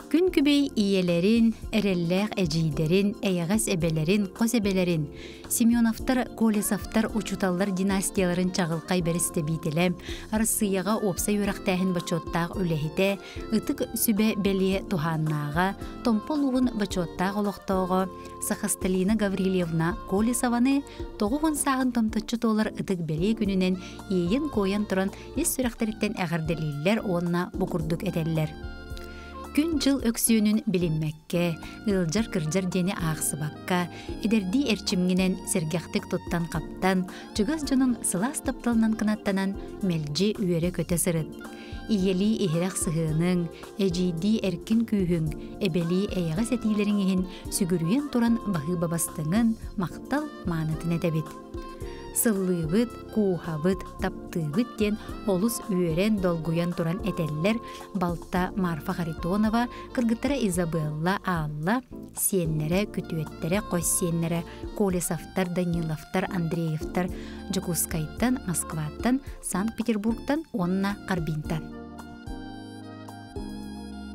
Күн күбей иелерин, эрелләк эжидерин, эйәгәс эбелерин, кос эбелерин, Семеновтар, Колесовтар учуталлар династияларын чагылкай беристе бителем, Россияга опса юрактаһын бачоттаг үлехите, ытык сүбе белие туханнага, томполугун бачоттаг олохтоого, Сахасталина Гаврилевна Колесованы тогугун сагын томточчу толар ытык белие күнүнен ийин коян туран ис сүрәхтериттен әгәрделилләр онна букурдук этелләр. Күн жыл өксүүнүн билинмекке, ылжар-кыржар дени ағсыбакка, эдерди эрчимгинен сергяхтык туттан каптан, чугас жонун сылас тапталынан кынаттанан мелжи үйере көтө сырыт. Иели ихирак сыһыының, эжиди эркин күүһүң, эбели эйага сетилериңиһин сүгүрүйен туран бахы бабастыңын мактал маанытын этебит. Сыллыбыт, куухабыт, таптыбыт ден олус үйерен долгуян туран этеллер Балта Марфа Харитонова, кыргыттара Изабелла Алла, сиеннере, күтүеттере, кос сиеннере, Колесовтар, Даниловтар, Андреевтар, Жакускайттан, Москваттан, Санкт-Петербургтан, онна Карбинтан.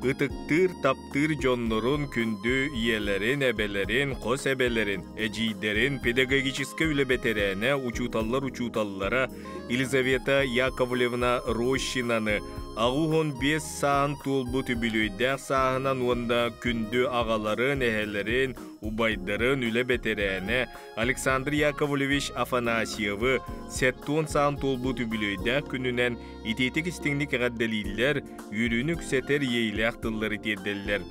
Ытыктыр таптыр жоннорун күндү иелерин, эбелерин, кос эбелерин, эжидерин, педагогическе үлебетерене, учуталлара Елизавета Яковлевна Рощинаны, агугон 5 саан тулбу түбүлүйдәк саанан онда күндү агаларын, эхелерин, убайдарын үлебетерене, Александр Яковлевич Афанасьевы, сеттон саан тулбу түбүлүйдәк күнүнен итетик истиңник гадделиллер, үрүнүк сетер ейләк тыллары терделлер.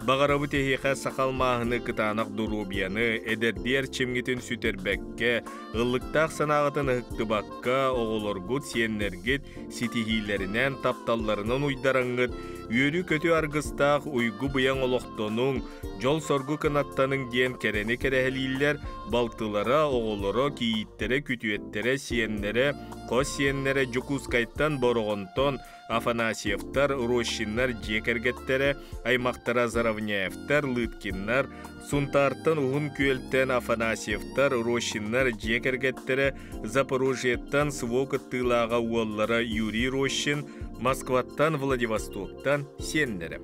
Бағарабы техиқа сақалмағыны кытанақ дұрубияны, эдердер чемгетін сүтербәкке, ыллықтақ санағытын ұқтыбаққа, оғылоргут сиеннергет, ситихилерінен тапталларынан уйдараңыт, үйері көтü аргыстақ уйгу бұян олықтонун, жол соргу кынаттанын ден керені керәхелейлер, балтылара, оғылары, кейіттере, күтüеттере, сиеннере, қос сиеннере Жукускайттан борғонтон, Афанасьевтар, Рощиннар, Жекергеттере, Аймақтара Заравняевтар, Лыткиннар, Сунтартан уғын күйелттен Афанасьевтар, Рощиннар, Жекергеттере, Запорожьеттан Свокыттылаға уоллара Юрий Рощин, Москваттан, Владивостоктан сеннере.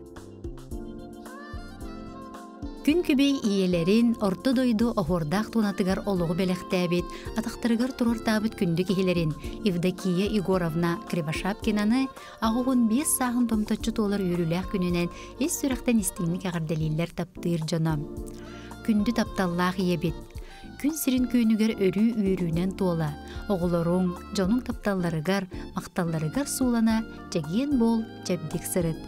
Күн күбей иелерин орто дойду охордақ тунатыгар олығы белектәбет, атақтырыгар турар табыт күнді кехелерин Евдокия Егоровна Кривошапкинаны ағуғын 5 сағын томточу толар үйріләқ күнінен ес сүрәқтен истіңнік ағарделейлер таптыр жонам. Күнді тапталлақ ебет. Күн сирин күйінігер өрі үйрінен тола. Оғыларың, жоның тапталларыгар, мақталларыгар сулана, жеген бол, жабдик сырыт.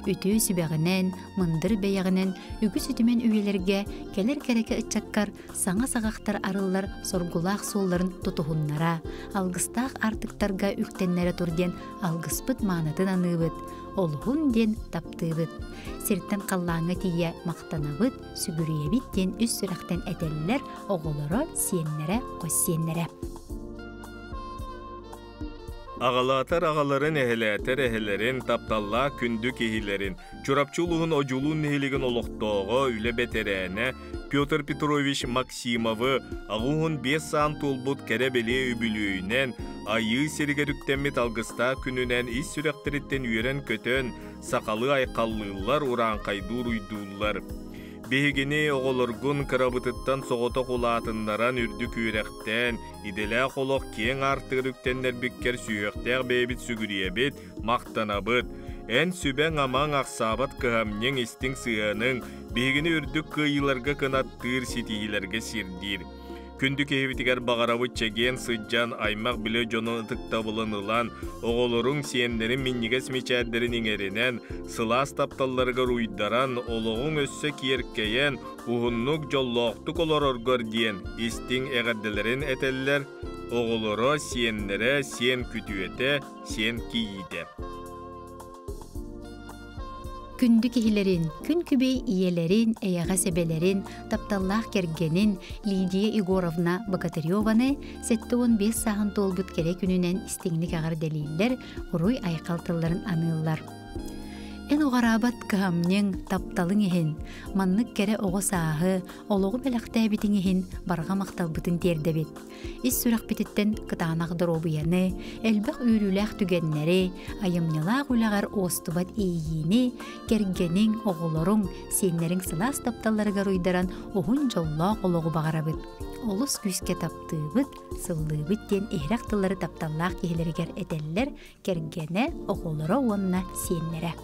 Үтü sübәгінен, мындыр бәйәгінен, үгі сүтімен үйелерге, келер кәрәке ұтчаккар, саңа сағақтар арылар соргулақ солларын тұтығыннара, алғыстақ артықтарға үктеннері тұрден алғыспыт маанытын аныбыт, олғын ден таптыбыт. Серттен қаллаңы тие мақтанабыт, сүгірейебіт ден үс сүрәқтен әтелілер, оғылары сиеннері, қос сиеннері. Ағалатар ағаларын эхелерин, тапталла күнді кехилерин, чурапчулуғын ожулун нехилеген олықтоғы үлі бетерәне, Петр Петрович Максимовы ағуғын 5 саан толбут кәребеле үбілүйінен, айы сергеріктемет алғыста күнінен ис сүрәқтеріттен үйерен көтен, сақалы айқаллылар уран қайдур уйдулар. Бехигини оғолоргун кырабытыттан соғото құлатыннаран үрді күйректен, иделә қолық кен артығырықтенлер біккер сүйектер бейбіт сүгіриебет, мақтанабыт. Ән сүбәң амаң ақсабат кығамнен істің сығаның, бехигини үрдік күйілерге кынаттыр сетихилерге сирдир. Күнді кехевитигер бағарабыт чеген сыджан аймақ біле жону ытықта бұлынылан, оғолорың сиендерін миннигес мечәддерін еңерінен, сылас тапталларыгар уйдаран, олығың өссі киеркейен, уғыннық жоллоқтық олар оргор диен, истің әғадделерін әтеллер, оғолоро сиендері сиен күтуете, сиен киейде. Күнді кехилерин, күн күбей иелерин, эяға себелерин, тапталлах кергенин Лидия Егоровна Богатыреваны 7-15 сағын толбут керек күнінен истеңлік ағар делейлер, ұруй айқалтыларын анылар. Эн оғарабат кыһамньың тапталың иһин, маннык кере оҕо сааһы, олоҕу бэлэхтээбитиң иһин барга макталбытын тиэрдэбит. Ис сүрэхпититтен кытаанах доробуяны, элбэх үүрүүлээх түгэннери, айымнялаах үлэҕэр оостубат ийини, кергениң, оҕолоруң, сиэннериң сылаас тапталларыгар уйдаран оһун жоллоох олоҕу багарабыт. Олус күскэ таптыыбыт, сыллыыбыт диэн иһирэх тыллары тапталлаах киһилэригэр этэллэр, кергене, оҕолоро уонна сиэннере.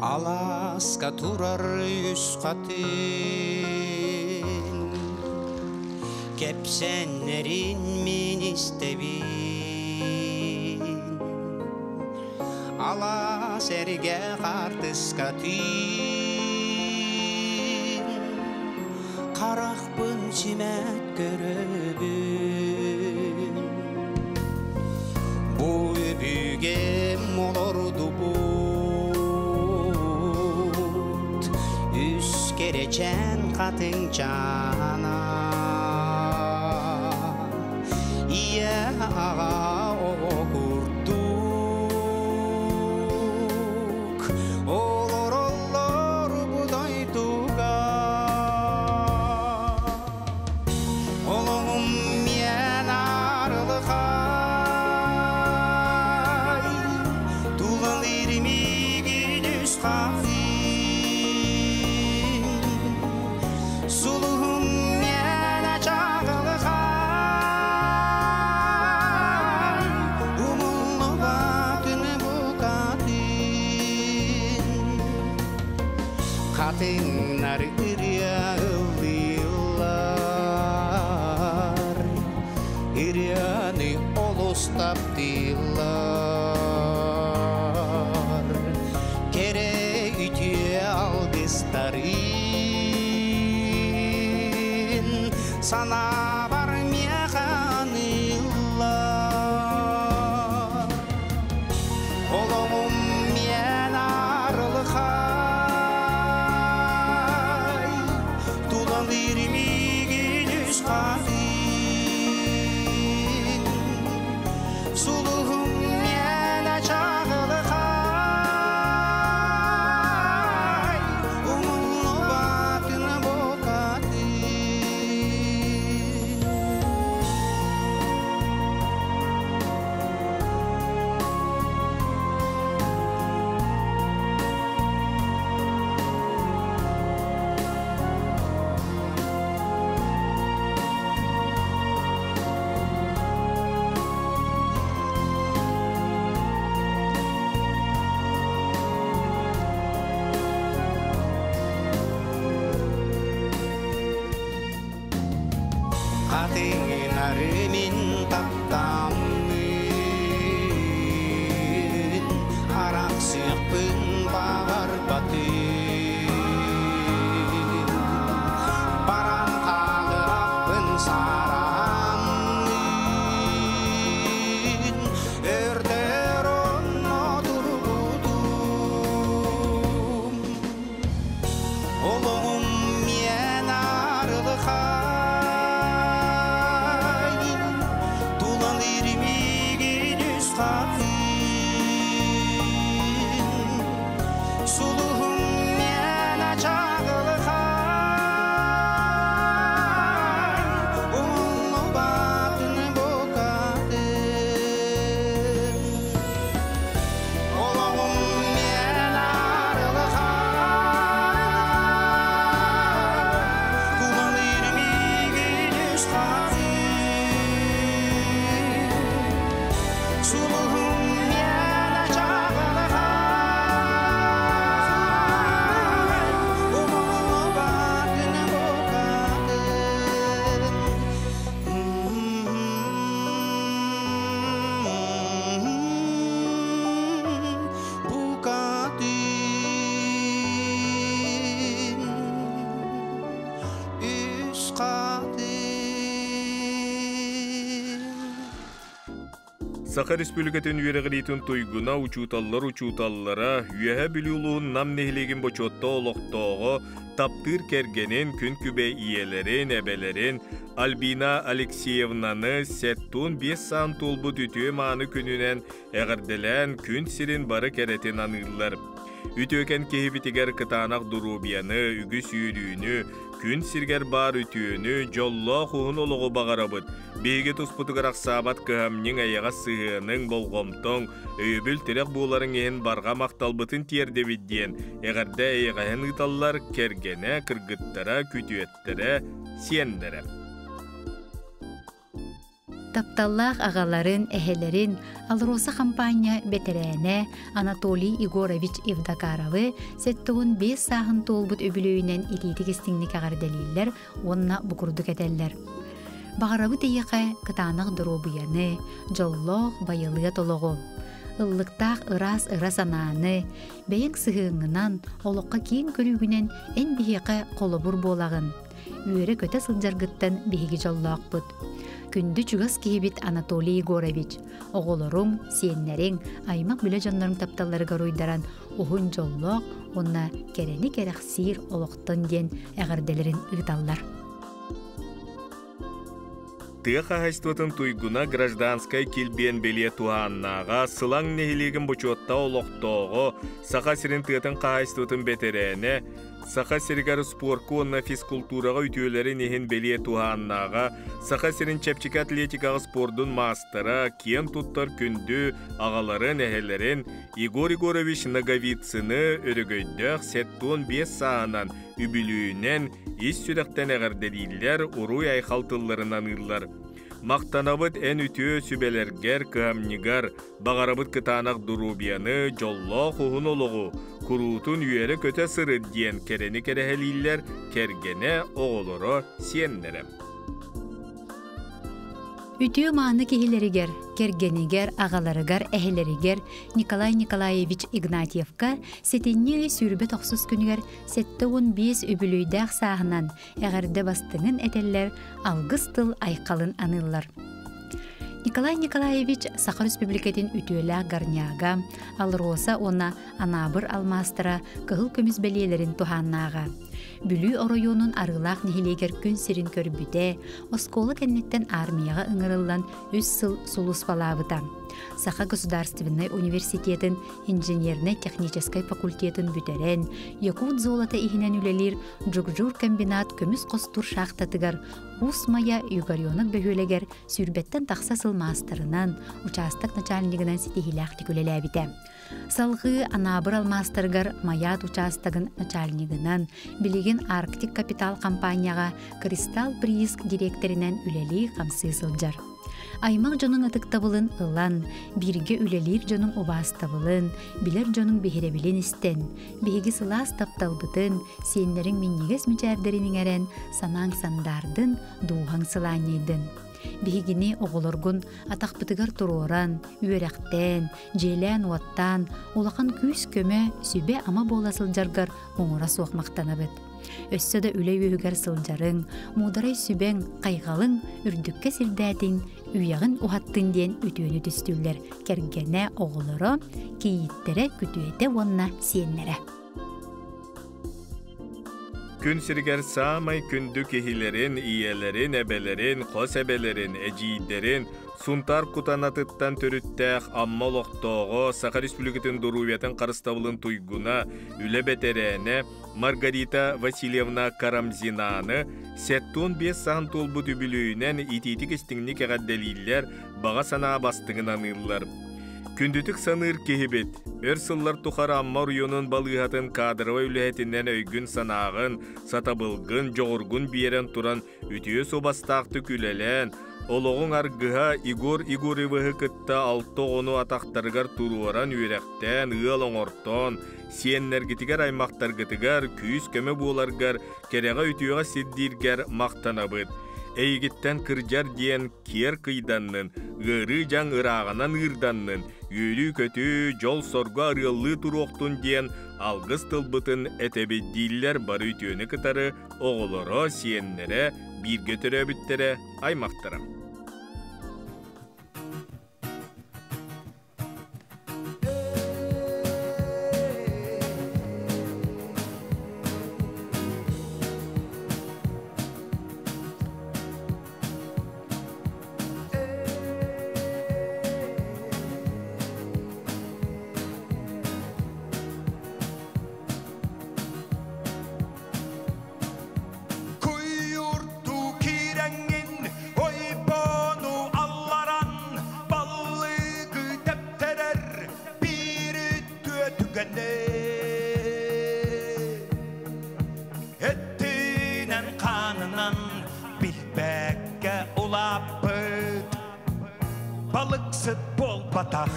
Alaska turar yüz katın, kepsenlerin min istebin. Alas erge kartız katın, karakpın simet görübün. Bu öbügem olurdu bu, Kereçen katın cana, iya okurduk, olur budayduga. Oğlum yen arılıkay, tuğul irmigin üst kafir. Suluhum yana çağılıkay, umullu batını bu kadın. Kadınlar ırıyağıldılar, ırıyanı olus taptılar. Kere ütüye algıstarı, sana varmayan yıllar. Oğlum yen arılıkay, tulan irmigin üst kadın. Suluhum yen çağılıkay, umullu batını bu kadın. Kadınlarımın taptamın, arak sıkpın bağır batın. Baran kalırapın saramın, örder onu durgudum. Oğlum yen arılıkay, tulan irim Saqa Respublikatın üyeregilitin tuyguna uçutallara üyehe biliyuluğun nam nehligin boçotta oloqtoğu taptır kergenin kün kübe iyelerin, ebelerin Albina Alekseyevna'nı settun 5 saan tulbu tütüğü manı gününen eğerdelen kün sirin barı keretin anırlar. Ütüken kehibitiger kıtanak durubiyanı, ügüs yürüyünü, kün sirger bar ütüğünü, jolla kuhun oluğu bağarabıd. Beyge tusputugarak sabat kıhamnin ayağa sığının bolgomton, öybül terek buğların ehen barga maktalbıtın tiyerde viddiyen, eğerde ayağın ıtallar kergene, kırgıttara, kütüettere, siyenlere. Тапталлах агаларын, эхелерин Алроса компания бетерене Анатолий Егорович Евдокаровы сеттугун 5 сағын толбут өбілөйінен итейті кестіңнік ағарделейлер, онна бұқырдық әдәллер. Бағарабы дейіқі кытанық дұробияны, жоллоқ байылыға толығы. Ыллықтақ ырас ананы, бәйін сығыңынан олыққа кейін көрігінен ән бейіқі қолыбыр болағын. Үйері көті сылжаргыттан бейгі жоллоқ бұд. Күнді чугас кейбит Анатолий Егорович. Оғолорың, сиеннерің, аймақ бүлі жанларың тапталарыға ройдаран ұғын жоллоқ, онна керені керек сир олықтын ден әғарделерін ұйталлар. Тыха хайствотын туйгуна гражданскай килбен беле туаннаға сылаң нехилеген бучотта олықтоғы сақа сирин тыатын қайствотын бетерене Сақа сиргар спорку онна физкультураға үтіөлері нехен беле туаннаға сақа сирин чепчик атлетикаға спордун мастера кен туттар күнді ағаларын әхелерін Игорь Егорович Наговицыны өрігөйдіқ сеттон 5 сағынан үбілуінен ис сүректен әғарделейлер уруй айхалтыларынан ұрлар. Мақтанабыт ән үтіө сүбелергер кыамнигар, бағарабыт кытанақ дұрубияны, жолло құғын олығы, күрутун үйері көте сыры диен керені керехелейлер, кергене оғылыры сиеннерем. Ütüö maаны кихилеригер, кергенигер, ағаларыгар, әхелеригер Николай Николаевич Игнатьевка сетеннеге сүрбе тоқсыз күнігер 7-15 үбілүйдәқ сағынан әғірді бастыңын әтеллер алғыз тыл айқалын анылар. Николай Николаевич Сақа Республикатын ütüөләқ гарняға, алроса она анабыр алмастыра кығыл көміз бәлелерін туханнаға. Бүлі оройонун арылақ нехилегер күн сирин көрбүте, осколы кәннеттен армияға ыңырылан 3 сыл сулус балабыта. Сақа Государственный университетін инженерно-технической факультетін бүтерен, Якут золота ихинен үлелер джугжур комбинат көміз қостур шақтатыгар, Усмая югарионық бөхөлегер сүрбеттен тақса сылмастырынан, участок начальнигынан сетихиләқті көлеләбіте. Салғы анабыр алмастыргар Маят участогын начальнигынан билеген Арктик капитал компанияға Кристалл прииск директоринен үлелі қамсы сылжар. Аймақ жонын ытыктабылын ылан, бирге үлелер жонын обастабылын, билер жонын бехеребілін істен, беге сылас тапталбытын, сенлерін меннегес мүчәрдерінің әрен санаң сандардын, дуғаң сыланейдін. Бегіне оғылыргын атақпытыгар тұроран, үйеректен, желен уаттан, олақан күз көмі сүбе ама боласыл жаргар оңыра соқмақтанабыд. Өссі да үлі үйігер сылжарың, мударай сүбен қайғалың, үрдікке сілдәтін, үйяғын ұхаттын ден үтіөні түстілер. Кергене оғылыры, кейіттері күтуеті онна сиенлері. Күн сиргер самай күнді кехилерин, иелерин, эбелерин, қос эбелерин, эжийдерин, сунтар кутанатыттан төрүттәқ амма лоқтоғы Сақа Республикатын дұруветін қарыстабылын туйгуна үлі бетерене Маргарита Васильевна Карамзинаны 7-15 сағын толбу түбілуінен итетік істіңнік әғадделейлер баға сана бастығын анылар. Күндүтік саныр кехебет, өр сыллар тухара амма районун балыгатын кадрова үләтінен өйгін санағын, сатабылгын, жоғыргын биерен туран үтіе собастақты күлелен, олығын аргыға Игорь Егоровы кытта 6-10 атақтаргар туруаран үйректен, ыл оңортон, сиеннергітігер аймақтаргытыгар, күйіз көмі боларгар, кереға үтіеға сиддиргер мақтанабыд. Эйгіттен кыржар диен кер кыйданнын, ғыры жан ырағынан ырданнын, үйілі көті жол сорға арылы тұруқтын диен алғыз тылбытын әтебеддейлер бары үтіөні кытары оғылыры сиеннері бірге түрі бүттері аймақтырым. bataq.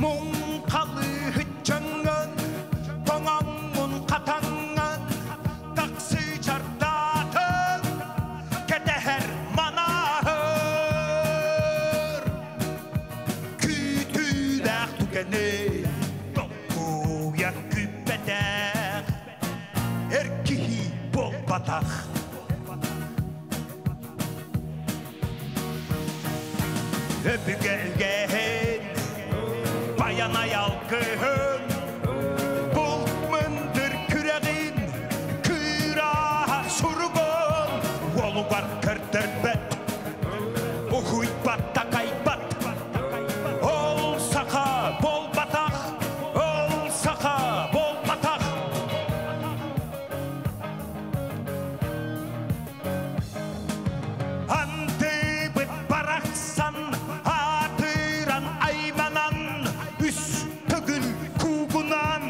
Mun qalı hıççangan, toңаңмун қатаңан, тақсы чартатын, кетәһәр манахыр. Күтүләк түкәне, тоқуяк күппәтәк, эркиһи бол батақ. Öpügelgen, bayana yalgın, bulmundur küreğin, küraha surgun, olu var kırdırbet, uhuy batta kaybat, ol saka bol batak, ol saka bol batak. Antı bit baraksan, hatıran aymanan, üs tügül kugunan,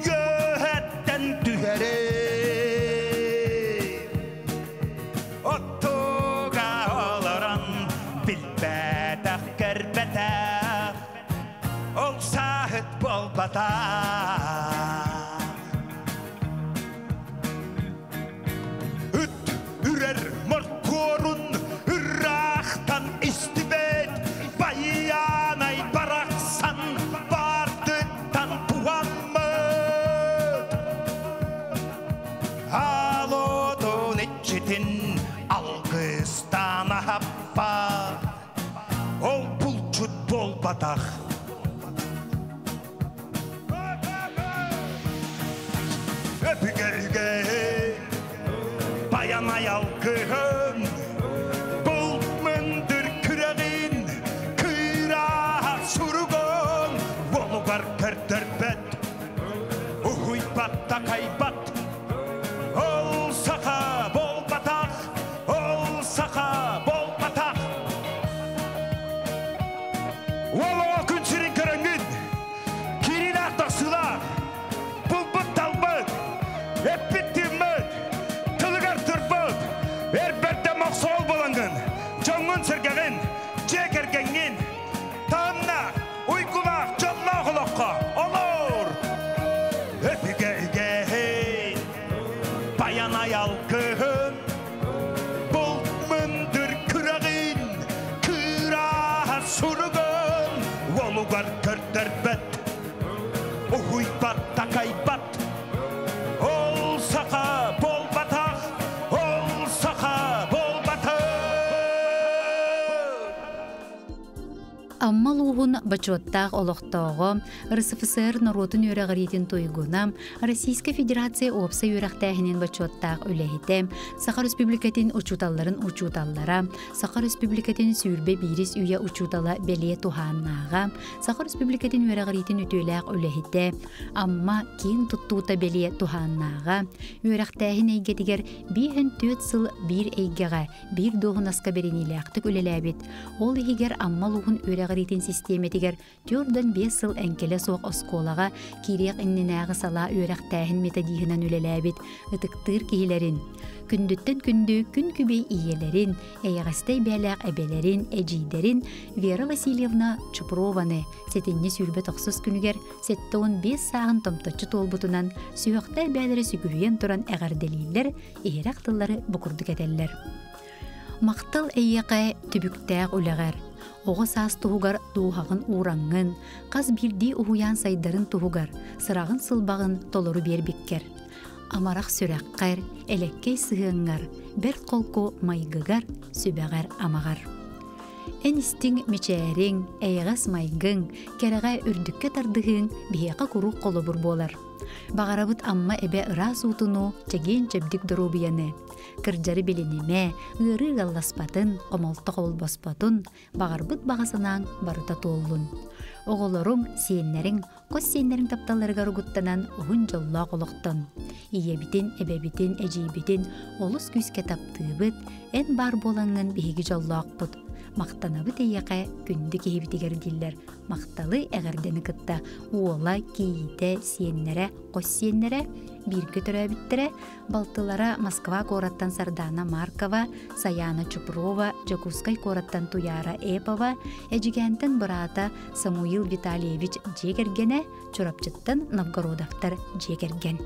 yöhetten tüherim. Ottuğa olaran, bilbedak kerbedak, ol sahit bol batak. Üt ürer morkorun, ırraqtan istibet, bayanay baraksan, bardıttan puanmıt. Alodun içitin, algıstan ahappa, ol pulçut bol batak. Öpügelgen, bayana yalgın, bulmundur küreğin, küraha surgun, olugar kırdırbet, uhuy batta kaybat, ol saka bol batak, ol saka bol batak. Olo күнсүрін көріңін, керін ақтақсыла, бұлбұт талбыт, әппеттімміт, тылығар тұрбыт, әрбәрді мақсол болыңын, жоңын сіргәғін, жекергенген, тағымна, ұйқылақ, жолла құлаққа, олар. Öpügelgen, bayana yalgın, bulmundur küreğin, küraha surgun, olugar kırdırbet, uhuy batta kaybat, ol saka bol batak, ol saka bol batak. Аммал уғын бачуаттақ олықтауғы РСФСР наротын өрәғіретін тойгунам Российская Федерация опса өрәқтәхінен бачуаттақ өләхетем, Саха Республикатын учуталларын учуталлара, Саха Республикатын сүрбе бирис үйе учутала бәлие туханнаға, Саха Республикатын өрәғіретін үтөләқ өләхете, амма кейін тұттуыта бәлие туханнаға, өрәқтәхін әйгетігер 1-4 сыл бір әйгеға, бір доғын асқа беренеләқтік өлеләбет. Ол егер аммал уғын өрәғіретін системетігер 4-5 сыл әнкелі соқ осколаға керек инненәғы сала өрәқтәхін методихынан өлеләбет, ұтықтыр кейлерін. Күндіттен күнді күн күбей иелерін, әйғастай бәләқ әбелерін, әжейдерін Вера Васильевна Чупрованы сетенне сүрбе тоқсыз күнігер 7-15 сағын томтачы толбутынан сүйіқтай бәлері сүгірген тұран әғарделейлер, ейрақ тыллары бұқырды кәтелер. Мақтал әйеқай түбіктәқ үләғар. Оғы саас тұғығар дуғағын ураңын, қаз бірді ұғуян сайдарын тұғығар, сырағын сылбағын толыру бербеккер. Амарақ сүрәққар, әлеккей сығыңғар, бір қолқу майгығар, сөбәғар амағар. Әністің мечәрің, әйғас майгың, кәріғай үрдікке тардығың, бейеқа құруқ қолы бұр болар. Бағарабыт амма әбе ыра суутуну чеген чәбдік дұрубияны. Кырджары беленеме, ыры ғалласпатын, қомалтық олбаспатын, бағарбыт бағасынан барыта толлун. Оғылырың, сиеннерің, қос сиеннерің тапталарыға рұғыттанан ұғын жолла қолықтын. Иебітін, әбәбітін, әжейбітін, олыс күске таптығыбыт, ән бар болаңын бейгі жолла ақпыт. мактанабы тейяқа күнді кейбітігер диллер. Макталы әғірдені кытта уола кейіте сиеннере, қос сиеннере, бирге төрәбіттере, балтылара Москва кораттан Сардана Маркова, Саяна Чупрова, Джакускай кораттан Туяра Эпова, әжігентін бұрата Самуил Витальевич Джегергене, чурапчыттан Новгородовтар Джегерген.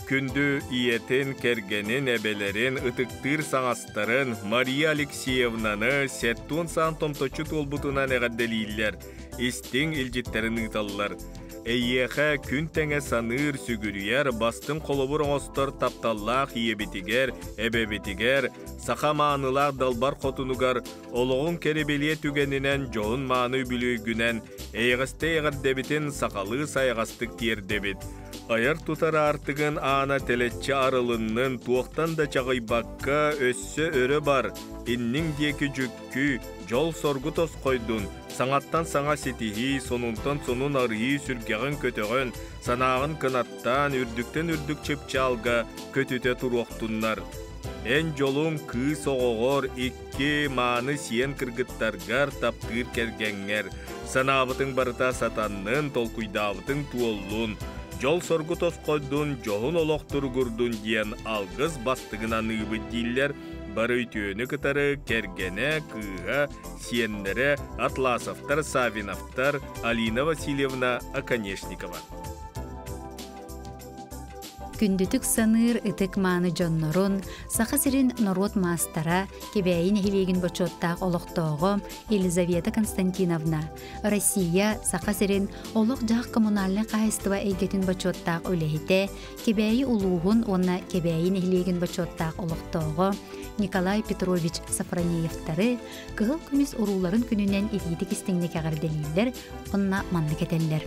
Күндү иетин кергенин эбелерин ытыктыр саңастарын Мария Алексеевнаны сеттун сан томточу толбутунан эгадделииллер, истин илжиттерин ыталлар. Эйеха күн теңе саныр сүгүрүер, бастын колобур оңостор тапталлах иебитигер, эбебитигер, сахаманылар далбар хотунугар, ологун керебелие түгенинен жоғын мааны бүлігінен, эйгасте эгаддебитин сақалы сайгастык тиердебит. Аяр тутар артыгын ана телетчі арылынның туақтан да чағайбаққа өссі өрі бар. Иннің декі жүккі, жол соргу тос қойдун. Саңаттан саңа сетихи, сонунтан сонун архи сүргеғін көтіғін, санағын кынаттан үрдіктен үрдік чепчалға көтіте тұруқтуннар. Эн жолун кыз оғығыр икки мааны сиен кыргыттаргар таптыр кергенгер. Санабытың барыта сатанның толкуйдабытың туоллун. Жол соргу тосқойдун, жоғын олоқтыр күрдун диен алғыз бастығына ныбы диллер, бары өтіөні кытары кергене, кыға, сиеннере, Атласовтар, Савиновтар, Алина Васильевна Оконечникова. Күндүтүк саныр ытык мааны жоннорун, сақасырын народ мастара, кебәйін хилегін бочоттақ олықтоғым Елизавета Константиновна. Россия сақасырын олық жақ коммунальны қайыстыва әйгетін бочоттақ өлехите, кебәйі улуғын онна кебәйін хилегін бочоттақ олықтоғым Николай Петрович Сафронеевтары кығыл күміс уруларын күнінен етейдік істіңді кәғірделейлер, онна манны кетелер.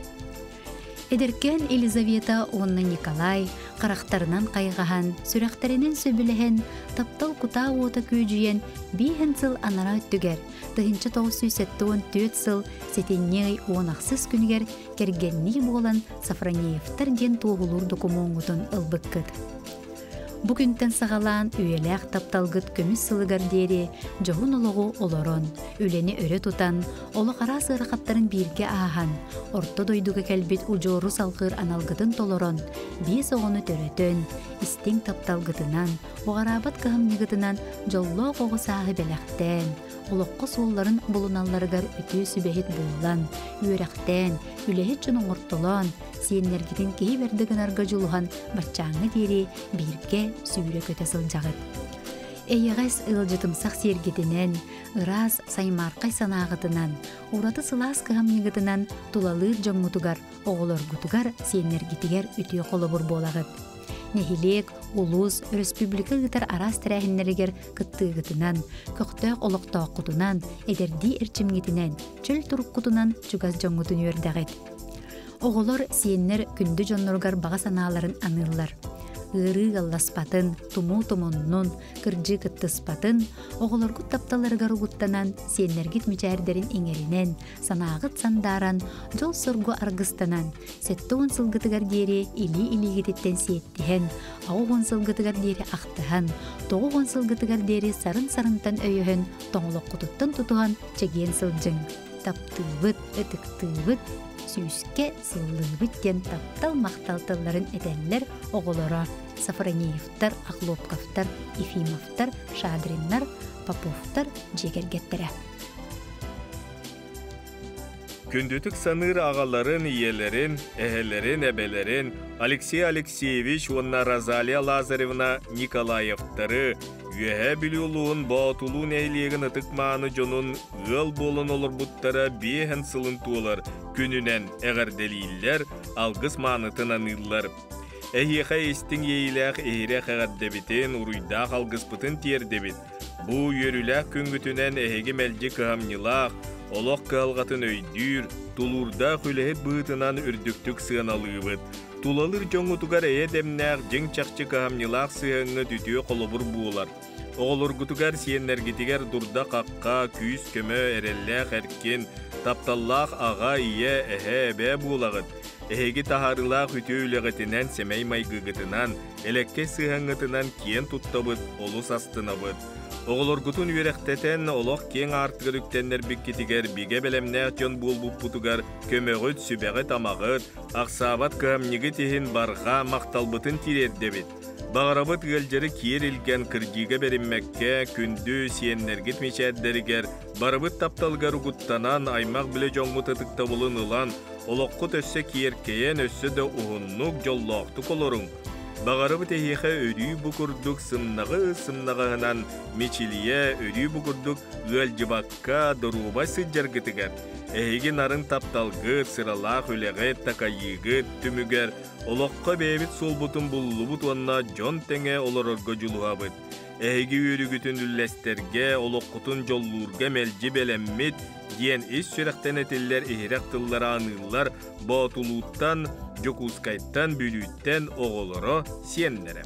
Эдеркен Елизавета онны Николай қарақтарынан қайғахан, сүрәқтерінен сөбіліген, таптал құта ота көйжүйен бейхін сыл анара өттігер, тұхынчы 974 сыл сетенней оңақсыз күнігер кергенні болан Сафронеевтар ден тоғылыр докумоңғытын ылбыққыд. Бүгінтен сағалан үйеләқ тапталғыт көміс сылығар дері жоғын олығы олорон, үлені өрі тұтан, олы қара сырақаттарын бірге аған, орта дойдуға кәлбет ұжору салғыр аналғытын толорон, бес оғыны төретін, істің тапталғытынан, оғарабат қағымнығытынан жоллы оғы сағы бәләқтен, олыққы солларын бұлыналарығар өті сүбәхет болудан, үйерәқтен, үләхет жының ортылан, сиеннергетін кей бердігін арға жылуған бачаңы дері бірге сүйірі көте сылжағыд. Эйгәс ылжытымсақ сергетінен, ыраз саймарқай санағытынан, ураты сылас кығамнығытынан тулалы жоңғытугар, оғылар ғытугар сиеннергетігер өтіе қолы бұр болағыд. Нехилек, улус, республика гытар арас тәрәхіннерігер кыттығытынан, көқтөк олықтақ құтынан, әдерді әрчімгетінен, чөл тұрық құтынан чугаз жоңғытын өрдәғыд. Оғылар сиеннер күнді жонноргар баға саналарын анылар. Ыры ғалласпатын, туму-тумуннун, кырджы кыттыспатын, оғыларгут тапталаргар ұғыттанан, сиеннергит мүчәрдерін еңерінен, санағыт сандаран, жол сұргу арғыстанан, сетті он сылғытыгар дері или-илигететтен сиеттіхен, ау он сылғытыгар дері ақтыхан, тоғы он сылғытыгар дері сарын-сарынтан өйіхін, тоңылық құтыттан тұтуған чеген сылжың. Таптыбыт, өтіктыбыт, сүйіске сыллыбыт ден таптал мақталтыларын әдәлілер оғылыра. Сафронеевтар, Ахлопковтар, Ефимовтар, Шадриннар, Поповтар жегергеттері. Күндүтүк саныр ағаларын, иелерин, әхелерин, әбелерин, Алексей Алексеевич, онна Розалия Лазаревна Николаевтары, үйәе білуылуын баутулуын әйлеген ытықманы жонун ғыл болын олыр бұттара бейхін сылын туылар, күнінен әғарделейлер, алғыс манытын анылар. Әйеқа естің ейләқ әйрәқ әғардебітен, ұруйдақ алғыс бұтын тердебіт. Бұ үйеріләқ күнгітінен әйге мәлді қығамнылақ, олық қағалғатын өйдүр, тулурда хүләхет бұғытынан үрдіктік сығаналығыт. Тулалыр жоңғытугар әйедемнәқ жың чақчы қағамнылақ сығаңы түтіе қолыбыр бұғылар. Оғылыр ғытугар сиеннергетігер дұрда қаққа, күйіс көмі әрелләқ әркен, тапталлақ аға ие әхе әбә бұғылағыт. Эһиги таһарылаах үтү үлэгетинэн семей майгыгытынан, элекке сыһаңгытынан киен туттабыт, олус астынабыт. Оголоргутун үерехтетен олох кең артыгырыктеннер биккитигер биге белемнээх дьон буолбуппутугар көмөгөт сүбэҕэ тамагыт, аксаабат кыамньыгы тиһин барха макталбытын тиреддебит. Бағарабыт гылжыры киер илген кырдиге бериммекке күндү сиеннергит мичэддеригер барыбыт тапталгар угуттанан аймак биле жоңмут ытыктабылын ылан олоққут өссө киеркейен өссө да уһуннук жоллоохтук олоруң. Бағарабыт эхиэхэ өрүү букурдук сымнагыһынан мичилие өрүү букурдук гылжыбакка доруба сыджаргытыгар. Эһиги нарын тапталгыт, сыралаах үлэгет, такайыгыт, түмүгер, олоққа бэбит солбутун буллубут онна жон теңе олорорго жулуабыт. Эһиги үрүгүтүн үллестерге, олоққутун жоллуурга мелжи белеммит, диен ис сүрәхтен этиллер ихирек тыллар аныллар, боотулуттан, жокускайттан, бүлүттен оголоро сиеннере.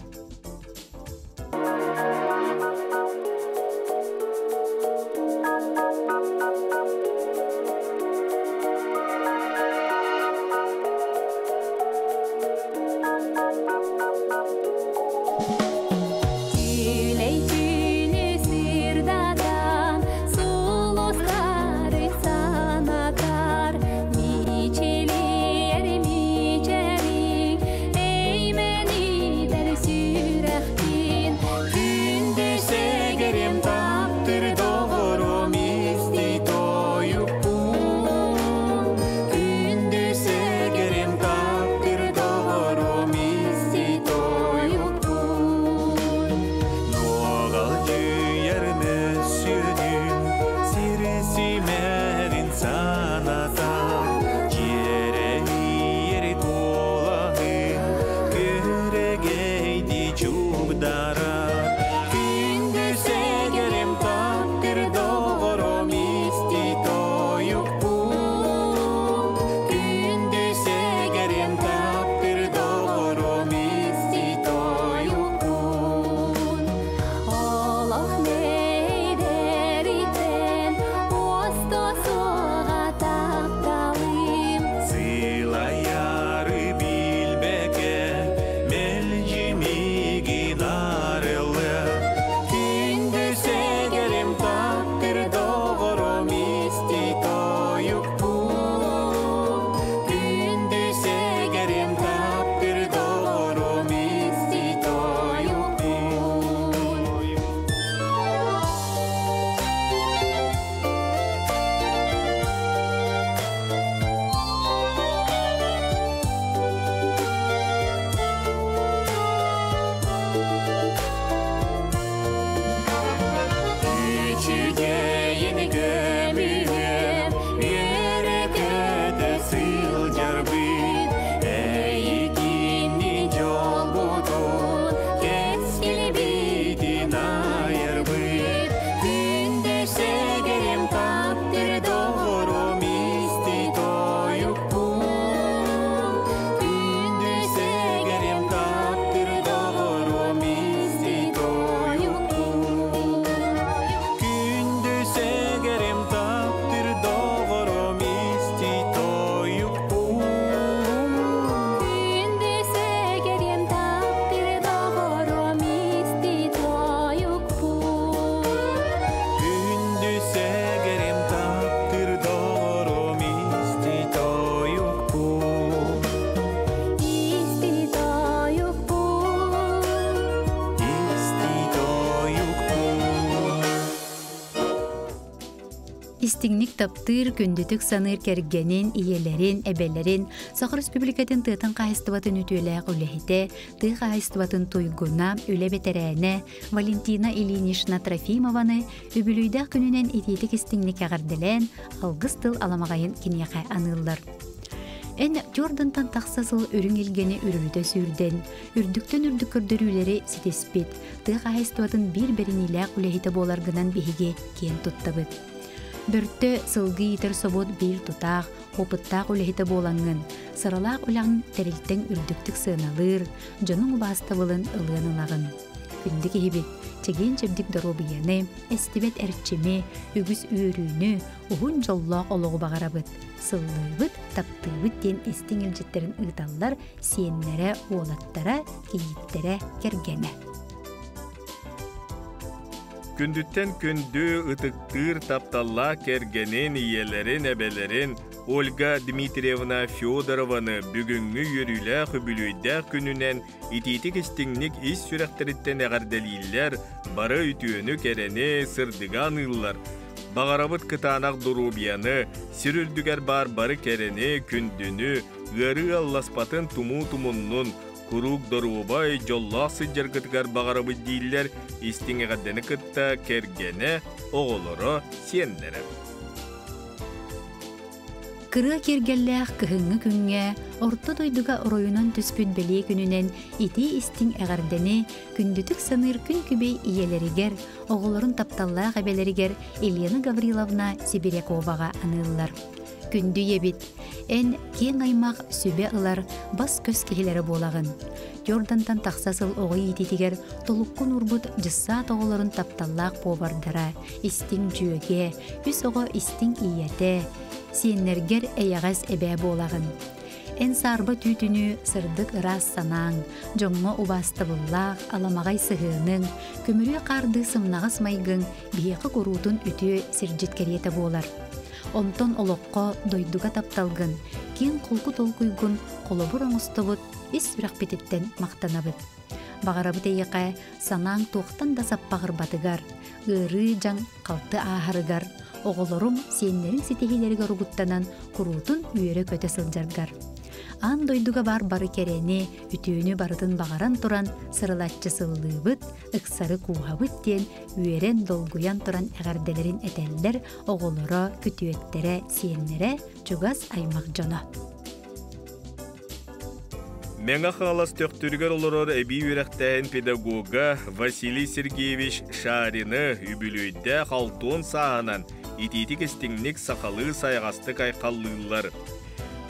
Истигник таптыр күндүтүк саныр кергенин, иелерин, эбелерин, Сахар Республикатын тыытын кайыстыбатын үтүөлээх үлэхите, тыы кайыстыбатын туйгуна, үлэ бетерээне, Валентина Ильинична Трофимованы үбүлүйдэх күнүнен итиитик истигник агардылен, алгыс тыл аламагайын кинияхай аныллар. Эн Жордантан тақсасыл үрің елгені үрілді сүрден, үрдіктен үрдіккөрдөрүлері ситеспет, тығы қайыстуатын бір-бірін иләқ үләхеті боларғынан бейге кен тұттабыд. Бүртті сылғы етір собот бір тұтақ, опыттақ үләхеті болаңын, сыралақ үләң тәрілттен үрдіктік сыналыр, жонын ұбастабылын ылғанылағын. күндік ехибет. Чеген чебдік доробияны, эстибет әртчеме, үгіз үйрүүнү, ухун жоллоқ олығы бағарабыт. Сыллыбыт, таптыбыт ден эстің елжеттерін ұйталлар сиеннері, олаттара, кейітtere кергені. Күндүттен күнді ытыктыр тапталла кергенин иелерин эбелерин Ольга Дмитриевна Федорованы бүгүнгү йөрүлә хүбүлүйдә күнүнен ититик истиңник ис сүрәхтериттен әгәрдәлилләр бары үтүөнү керени сырдыган ыллар. Багарабыт кытанак дурубияны сирүлдүгәр бары керени күндүнү гыры алласпатын тумуннун Курук дорубай жолласы жергытгар багарабыт дииллер истиңе гаддені кытта кергене оголоро сиендере. Кырыа кергелләх кыһыңы күнгә, орто дойдуга оройунан түспүт беле күнүнен ити истиң әгәрдәне күндүтүк саныр күн күбей иелеригер, оголорун тапталлаах әбелеригер Елена Гавриловна Сибиряковага аныллар. Күндү ебит, эн кең аймақ сүбе ылар бас көз кехилері болагын. Йордантан тақсасыл оғы ететігер толуккун урбут жысса тоғыларын тапталлақ повардара, истиң жүйеге, үс оғы истиң ияте, сиеннергер әйағас әбә болагын. Эн сарбы түйтүнү сырдык ырас санаң, жоңмо убастыбыллақ, аламағай сығының, көмірі қарды сымнағас майгың, бейеқі көрутун үтү сиржеткереті болар. Онтон олоққа дойдуга тапталгын, кен қолку толкуйгун, қолобур оңыстыбыт, ис сүрәқпететтен мақтанабыт. Бағарабыт eyеқа санаң тоқтан да саппағыр батыгар, ыры жаң қалты ағарыгар, оғылырым сенлерін сетехилерге ругуттанан құрутын үйері көте сылжаргар. Ан дойдуга бары керені, үтіөні барытын бағаран туран сырылатчы сыллыбыт, ықсары куғабыт ден үйерен долгуян туран әғарделерін әтәлдер оғылыра, күтуеттері, сиенлері чугас аймақ жоно. Меңа қалас төқтүргер олорор әбей үрәқтәйін педагога Василий Сергеевич Шарины үбілүйді қалтуын сағанан ититик істіңнік сақалы сайғасты қайқаллылар.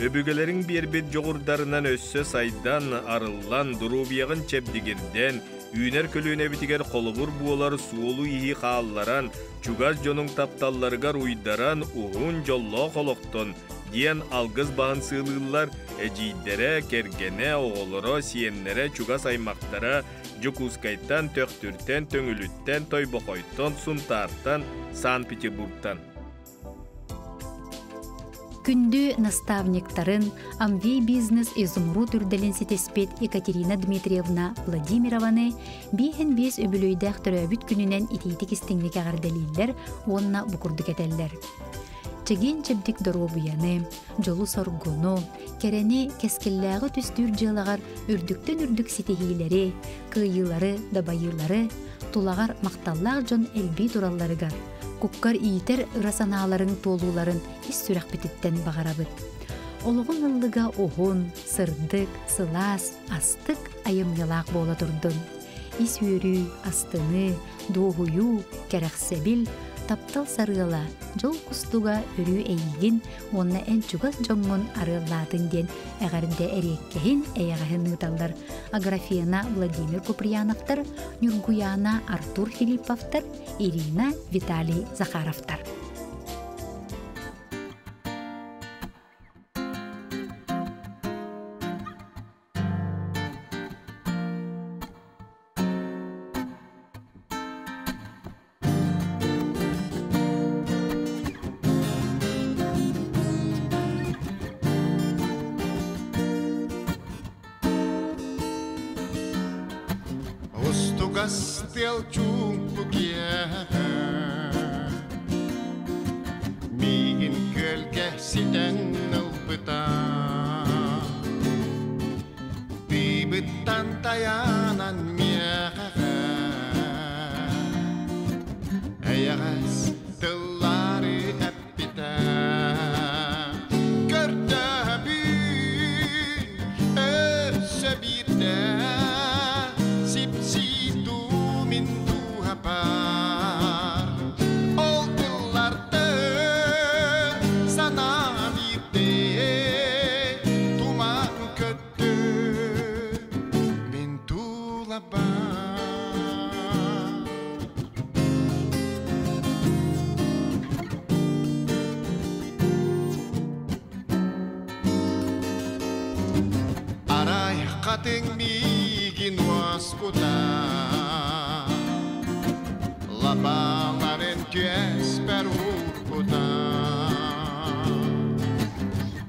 Өбүгелерин бербет жоғырдарынан өссө сайдан арыллан дурубияғын чепдигерден, үйнер көлүнө битигер қолыбыр буолар суолу ихи хаалларан, чугас жонун тапталларгар уйдаран уғын жолло қолоқтон, диен алгыз бағын сыылылар, әжейдері кергене оғылыро сиеннері чугас аймақтара, жокускайттан, төқтүртен, төңүлүттен, тойбоқойтон, сунтартан, Санкт-Петербургтан. Күндү наставниктарын Амвей бизнес изумруд үрделен сетеспет Екатерина Дмитриевна Владимированы бейхен бес өбілөйдәк түрәбіт күнінен итейтік істіңлік ағарделейлер онна бұқырдық әтәллер. Чеген чебдік доробияны, жолу соргуну, керені кескелләғы түстүр жылағар үрдіктен үрдік сетехейлері, кыйылары, дабайылары, тулағар мақталлақ жон әлбей туралларыгар. Куккар ийтер ырасаналарын толуларын ис сүрәқпететтен бағарабыт. Олығын ыллыға оғын, сырдык, сылас, астык айым ялақ бола тұрдын. Ис өрі, астыны, доғую, кәрәқсәбіл, таптал сарыла, жол кустуга өрі әйгін, онна ән чугас жоңын арылладың ден әғарында әреккехін әйғахын ұталдар. Аграфияна Владимир Куприяновтар, Нюргуяна Артур Филипповтар, Ирина Виталий Захаровтар. Стел чумпуге мигин көлге сиден ылбыта бибыттан таянан мияға әйәғас тыллары әппіта көрді бүй өсі бітті urputa. Lapalaren työspär urputa.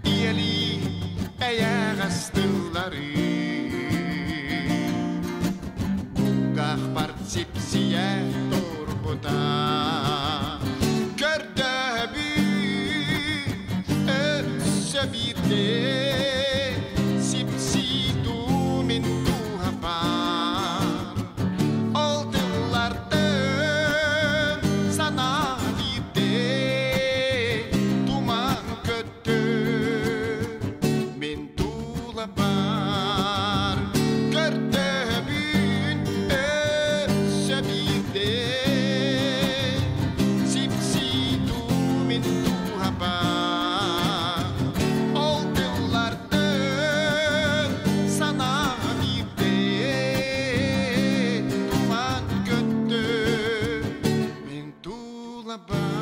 Ieli äjägästillari. Kukah partsipsiä turputa. Kördäby ötsövite. Sipsi tuumin tuhapaan. Oltillartön sanavite. Tuman köttö. Min tulapaan. Kördäbyn ötsövite. Sipsi tuumin tuhapaan. Oltillartön sanavite. Tuman köttö. Min tulapaan.